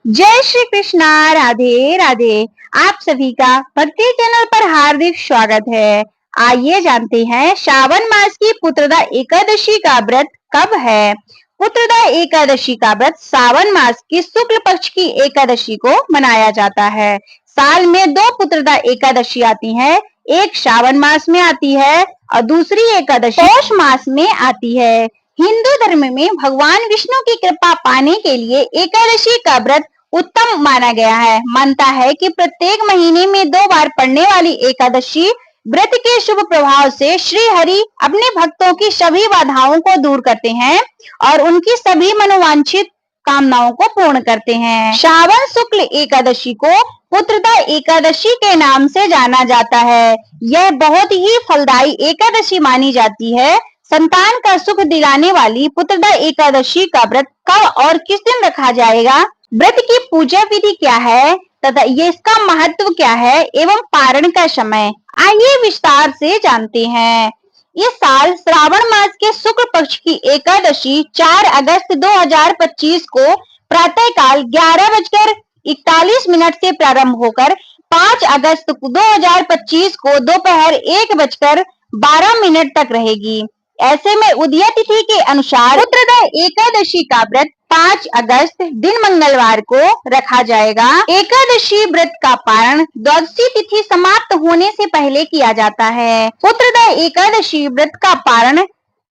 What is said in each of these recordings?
जय श्री कृष्णा। राधे राधे। आप सभी का भक्ति चैनल पर हार्दिक स्वागत है। आइए जानते हैं श्रावण मास की पुत्रदा एकादशी का व्रत कब है। पुत्रदा एकादशी का व्रत श्रावण मास की शुक्ल पक्ष की एकादशी को मनाया जाता है। साल में दो पुत्रदा एकादशी आती है, एक श्रावण मास में आती है और दूसरी एकादशी पौष मास में आती है। हिंदू धर्म में भगवान विष्णु की कृपा पाने के लिए एकादशी का व्रत उत्तम माना गया है। मानता है कि प्रत्येक महीने में 2 बार पड़ने वाली एकादशी व्रत के शुभ प्रभाव से श्री हरि अपने भक्तों की सभी बाधाओं को दूर करते हैं और उनकी सभी मनोवांछित कामनाओं को पूर्ण करते हैं। श्रावण शुक्ल एकादशी को पुत्रदा एकादशी के नाम से जाना जाता है। यह बहुत ही फलदायी एकादशी मानी जाती है। संतान का सुख दिलाने वाली पुत्रदा एकादशी का व्रत कब और किस दिन रखा जाएगा, व्रत की पूजा विधि क्या है तथा ये इसका महत्व क्या है एवं पारण का समय, आइए विस्तार से जानते हैं। इस साल श्रावण मास के शुक्ल पक्ष की एकादशी 4 अगस्त 2025 को प्रातः काल 11:41 से प्रारंभ होकर 5 अगस्त 2025 को दोपहर 1:12 तक रहेगी। ऐसे में उदय तिथि के अनुसार पुत्रदा एकादशी का व्रत 5 अगस्त दिन मंगलवार को रखा जाएगा। एकादशी व्रत का पारण द्वादशी तिथि समाप्त होने से पहले किया जाता है। पुत्रदा एकादशी व्रत का पारण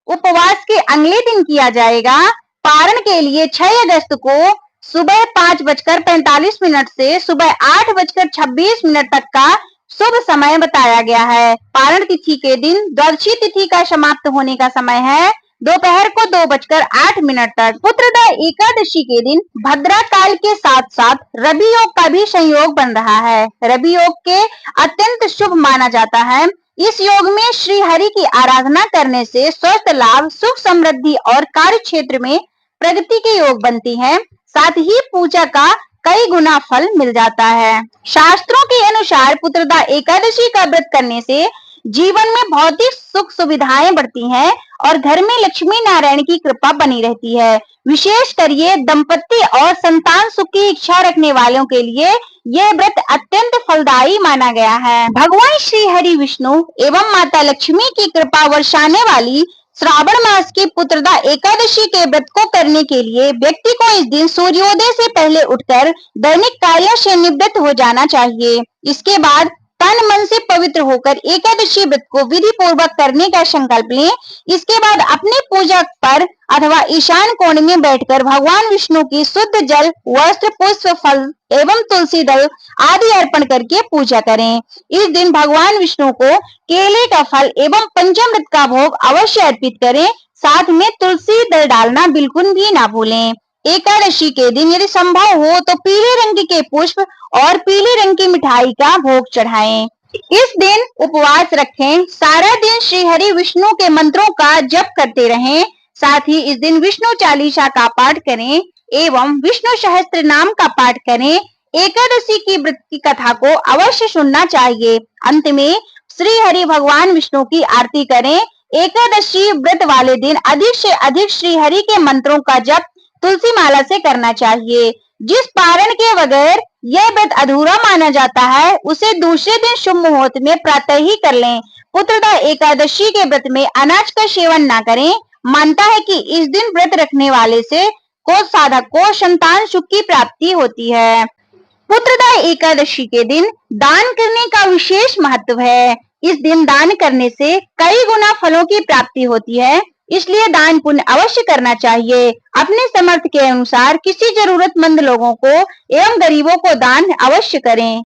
उपवास के अगले दिन किया जाएगा। पारण के लिए 6 अगस्त को सुबह 5:45 से सुबह 8:26 तक का शुभ समय बताया गया है। पारण तिथि के दिन द्वादशी तिथि का समाप्त होने का समय है दोपहर को 2:08 तक। पुत्रदा एकादशी के दिन भद्रा काल के साथ साथ रवि योग का भी संयोग बन रहा है। रवि योग के अत्यंत शुभ माना जाता है। इस योग में श्री हरि की आराधना करने से स्वास्थ्य लाभ, सुख समृद्धि और कार्य क्षेत्र में प्रगति के योग बनती हैं। साथ ही पूजा का कई गुना फल मिल जाता है। शास्त्रों के अनुसार पुत्रदा एकादशी का व्रत करने से जीवन में भौतिक सुख सुविधाएं बढ़ती हैं और घर में लक्ष्मी नारायण की कृपा बनी रहती है। विशेषकर ये दंपति और संतान सुख की इच्छा रखने वालों के लिए यह व्रत अत्यंत फलदायी माना गया है। भगवान श्री हरि विष्णु एवं माता लक्ष्मी की कृपा वर्षाने वाली श्रावण मास की पुत्रदा एकादशी के व्रत को करने के लिए व्यक्ति को इस दिन सूर्योदय से पहले उठकर दैनिक कार्यों से निवृत्त हो जाना चाहिए। इसके बाद तन मन से पवित्र होकर एकादशी व्रत को विधि पूर्वक करने का संकल्प लें। इसके बाद अपने पूजा पर अथवा ईशान कोण में बैठकर भगवान विष्णु की शुद्ध जल, वस्त्र, पुष्प, फल एवं तुलसी दल आदि अर्पण करके पूजा करें। इस दिन भगवान विष्णु को केले का फल एवं पंचामृत का भोग अवश्य अर्पित करें। साथ में तुलसी दल डालना बिल्कुल भी ना भूलें। एकादशी के दिन यदि संभव हो तो पीले रंग के पुष्प और पीले रंग की मिठाई का भोग चढ़ाएं। इस दिन उपवास रखें। सारा दिन श्री हरि विष्णु के मंत्रों का जप करते रहें। साथ ही इस दिन विष्णु चालीसा का पाठ करें एवं विष्णु सहस्त्र नाम का पाठ करें। एकादशी की व्रत की कथा को अवश्य सुनना चाहिए। अंत में श्री हरि भगवान विष्णु की आरती करें। एकादशी व्रत वाले दिन अधिक से अधिक श्री हरि के मंत्रों का जप तुलसी माला से करना चाहिए। जिस पारण के बगैर यह व्रत अधूरा माना जाता है उसे दूसरे दिन शुभ मुहूर्त में प्रातः ही कर लें। पुत्रदा एकादशी के व्रत में अनाज का सेवन ना करें। मानता है कि इस दिन व्रत रखने वाले से को साधक को संतान सुख की प्राप्ति होती है। पुत्रदा एकादशी के दिन दान करने का विशेष महत्व है। इस दिन दान करने से कई गुना फलों की प्राप्ति होती है, इसलिए दान पुण्य अवश्य करना चाहिए। अपने समर्थ के अनुसार किसी जरूरतमंद लोगों को एवं गरीबों को दान अवश्य करें।